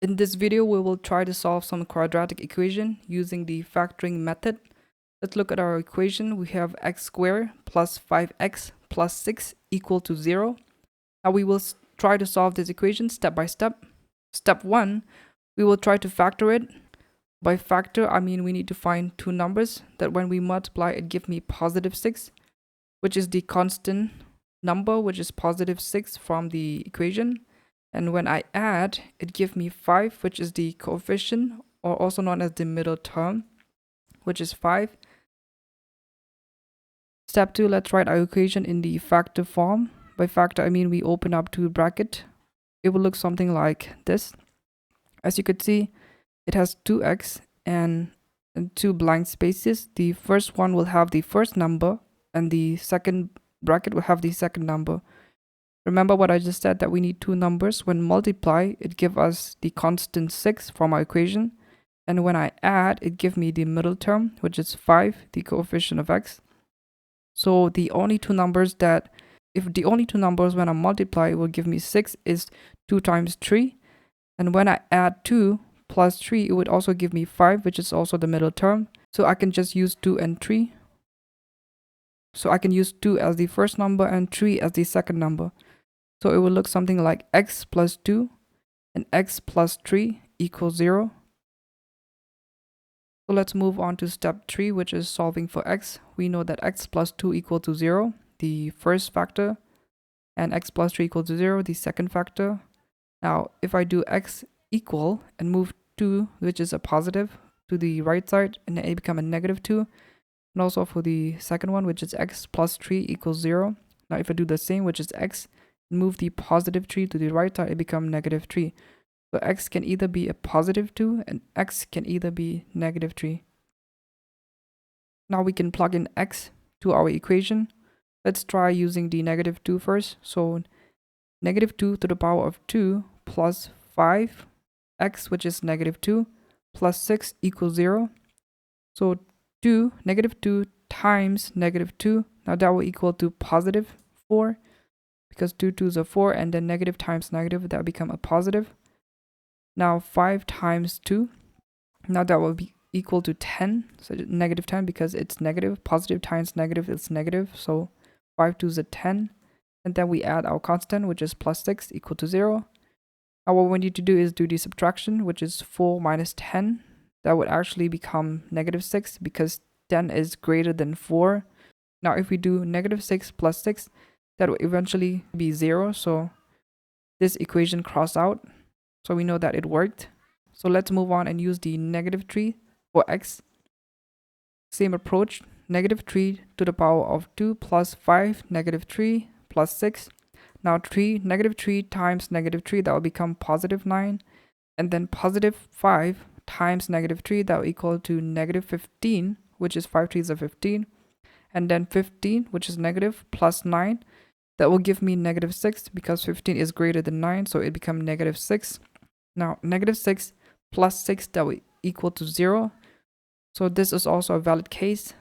In this video, we will try to solve some quadratic equation using the factoring method. Let's look at our equation. We have x squared plus 5x plus 6 equal to 0. Now we will try to solve this equation step by step. Step 1, we will try to factor it. By factor, I mean we need to find two numbers that when we multiply, it gives me positive 6, which is the constant number, which is positive 6 from the equation. And when I add, it gives me 5, which is the coefficient, or also known as the middle term, which is 5. Step 2, let's write our equation in the factor form. By factor, I mean we open up two brackets. It will look something like this. As you could see, it has 2x and two blank spaces. The first one will have the first number, and the second bracket will have the second number. Remember what I just said, that we need two numbers. When multiply, it gives us the constant 6 from our equation. And when I add, it gives me the middle term, which is 5, the coefficient of x. So the only two numbers when I multiply will give me 6 is 2 times 3. And when I add 2 plus 3, it would also give me 5, which is also the middle term. So I can just use 2 and 3. So I can use 2 as the first number and 3 as the second number. So it will look something like x plus 2 and x plus 3 equals 0. So let's move on to step 3, which is solving for x. We know that x plus 2 equal to 0, the first factor, and x plus 3 equal to 0, the second factor. Now, if I do x equal and move 2, which is a positive, to the right side, and then it become a negative 2. And also for the second one, which is x plus 3 equals 0. Now, if I do the same, which is x, move the positive 3 to the right side, it becomes negative 3. So x can either be a positive 2 and x can either be negative 3. Now we can plug in x to our equation. Let's try using the negative 2 first. So negative 2 to the power of 2 plus 5x, which is negative 2, plus 6 equals 0. So negative 2 times negative 2. Now that will equal to positive 4. Because 2 2s are 4, and then negative times negative, that become a positive. Now 5 times 2, now that will be equal to 10, so negative 10 because it's negative. Positive times negative is negative, so 5 2s are 10. And then we add our constant, which is plus 6 equal to 0. Now what we need to do is do the subtraction, which is 4 minus 10. That would actually become negative 6 because 10 is greater than 4. Now if we do negative 6 plus 6, that will eventually be 0. So this equation cross out. So we know that it worked. So let's move on and use the negative 3 for x. Same approach. Negative 3 to the power of 2 plus 5, negative 3 plus 6. Now negative 3 times negative 3, that will become positive 9. And then positive 5 times negative 3, that will equal to negative 15, which is 5 3s are 15. And then 15, which is negative, plus 9. That will give me negative 6 because 15 is greater than 9, so it becomes negative 6. Now, negative 6 plus 6, that will equal to 0. So this is also a valid case.